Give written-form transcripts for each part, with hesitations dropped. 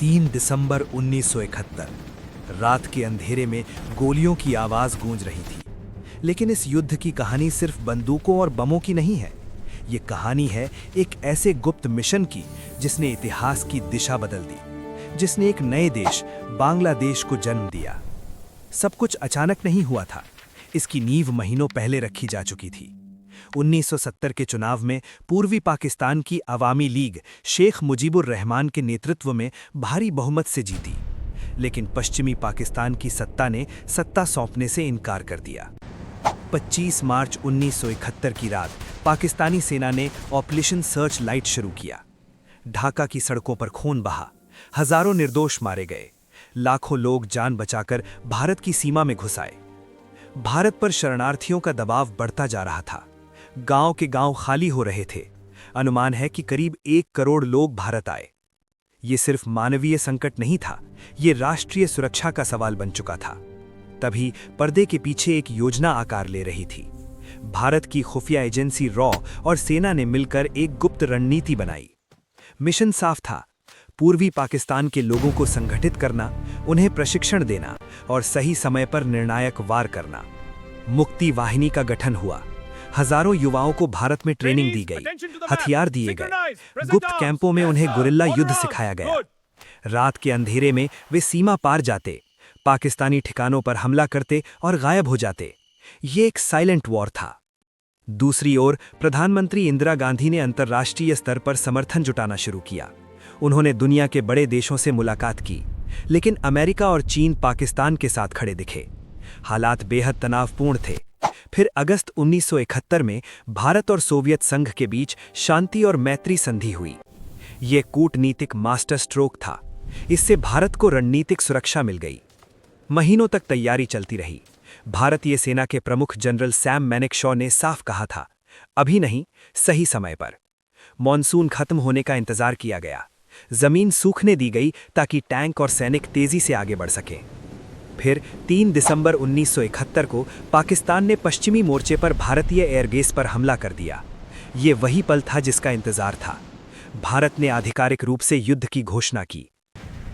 3 दिसंबर 1971 रात के अंधेरे में गोलियों की आवाज गूंज रही थी। लेकिन इस युद्ध की कहानी सिर्फ बंदूकों और बमों की नहीं है। ये कहानी है एक ऐसे गुप्त मिशन की जिसने इतिहास की दिशा बदल दी, जिसने एक नए देश बांग्लादेश को जन्म दिया। सब कुछ अचानक नहीं हुआ था, इसकी नींव महीनों पहले रखी जा चुकी थी। 1970 के चुनाव में पूर्वी पाकिस्तान की अवामी लीग शेख मुजीबुर रहमान के नेतृत्व में भारी बहुमत से जीती, लेकिन पश्चिमी पाकिस्तान की सत्ता ने सत्ता सौंपने से इनकार कर दिया। 25 मार्च 1971 की रात पाकिस्तानी सेना ने ऑपरेशन सर्च लाइट शुरू किया। ढाका की सड़कों पर खून बहा, हजारों निर्दोष मारे गए, लाखों लोग जान बचाकर भारत की सीमा में घुस आए। भारत पर शरणार्थियों का दबाव बढ़ता जा रहा था। गांव के गांव खाली हो रहे थे। अनुमान है कि करीब 1 करोड़ लोग भारत आए। ये सिर्फ मानवीय संकट नहीं था, ये राष्ट्रीय सुरक्षा का सवाल बन चुका था। तभी पर्दे के पीछे एक योजना आकार ले रही थी। भारत की खुफिया एजेंसी रॉ और सेना ने मिलकर एक गुप्त रणनीति बनाई। मिशन साफ था, पूर्वी पाकिस्तान के लोगों को संगठित करना, उन्हें प्रशिक्षण देना और सही समय पर निर्णायक वार करना। मुक्ति वाहिनी का गठन हुआ। हजारों युवाओं को भारत में ट्रेनिंग दी गई, हथियार दिए गए, गुप्त कैंपों में उन्हें गुरिल्ला युद्ध सिखाया गया। रात के अंधेरे में वे सीमा पार जाते, पाकिस्तानी ठिकानों पर हमला करते और गायब हो जाते। ये एक साइलेंट वॉर था। दूसरी ओर प्रधानमंत्री इंदिरा गांधी ने अंतर्राष्ट्रीय स्तर पर समर्थन जुटाना शुरू किया। उन्होंने दुनिया के बड़े देशों से मुलाकात की, लेकिन अमेरिका और चीन पाकिस्तान के साथ खड़े दिखे। हालात बेहद तनावपूर्ण थे। फिर अगस्त 1971 में भारत और सोवियत संघ के बीच शांति और मैत्री संधि हुई। ये कूटनीतिक मास्टर स्ट्रोक था। इससे भारत को रणनीतिक सुरक्षा मिल गई। महीनों तक तैयारी चलती रही। भारतीय सेना के प्रमुख जनरल सैम मैनेकशॉ ने साफ कहा था, अभी नहीं, सही समय पर। मॉनसून खत्म होने का इंतजार किया गया। जमीन सूखने दी गई ताकि टैंक और सैनिक तेजी से आगे बढ़ सकें। फिर 3 दिसंबर 1971 को पाकिस्तान ने पश्चिमी मोर्चे पर भारतीय एयरबेस पर हमला कर दिया। ये वही पल था जिसका इंतजार था। भारत ने आधिकारिक रूप से युद्ध की घोषणा की।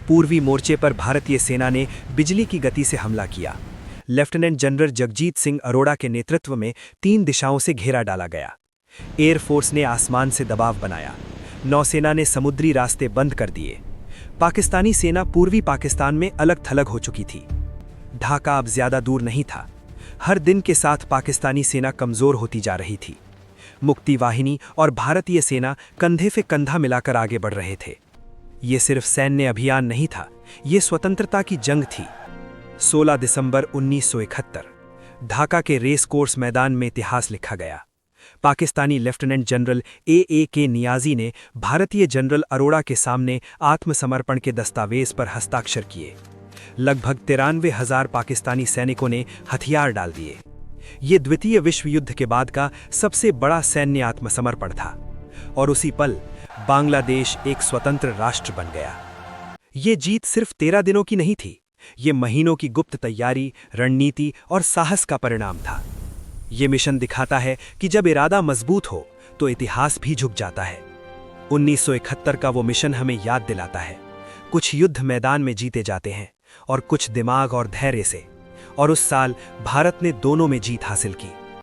पूर्वी मोर्चे पर भारतीय सेना ने बिजली की गति से हमला किया। लेफ्टिनेंट जनरल जगजीत सिंह अरोड़ा के नेतृत्व में 3 दिशाओं से घेरा डाला गया। एयरफोर्स ने आसमान से दबाव बनाया। नौसेना ने समुद्री रास्ते बंद कर दिए। पाकिस्तानी सेना पूर्वी पाकिस्तान में अलग थलग हो चुकी थी। ढाका अब ज्यादा दूर नहीं था। हर दिन के साथ पाकिस्तानी सेना कमजोर होती जा रही थी। मुक्ति वाहिनी और भारतीय सेना कंधे से कंधा मिलाकर आगे बढ़ रहे थे। ये सिर्फ सैन्य अभियान नहीं था, ये स्वतंत्रता की जंग थी। 16 दिसंबर 1971 ढाका के रेस कोर्स मैदान में इतिहास लिखा गया। Pakistani lieutenant general A Niazi ने भारतीय जनरल अरोड़ा के सामने आत्मसमर्पण के दस्तावेज पर हस्ताक्षर किए। लगभग 93,000 पाकिस्तानी सैनिकों ने हथियार डाल दिए। ये द्वितीय विश्व युद्ध के बाद का सबसे बड़ा सैन्य आत्मसमर्पण था, और उसी पल बांग्लादेश एक स्वतंत्र राष्ट्र बन गया। ये जीत सिर्फ 13 दिनों की नहीं थी, ये महीनों की गुप्त तैयारी, रणनीति और साहस का परिणाम था। ये मिशन दिखाता है कि जब इरादा मजबूत हो तो इतिहास भी झुक जाता है। 1971 का वो मिशन हमें याद दिलाता है, कुछ युद्ध मैदान में जीते जाते हैं और कुछ दिमाग और धैर्य से। और उस साल भारत ने दोनों में जीत हासिल की।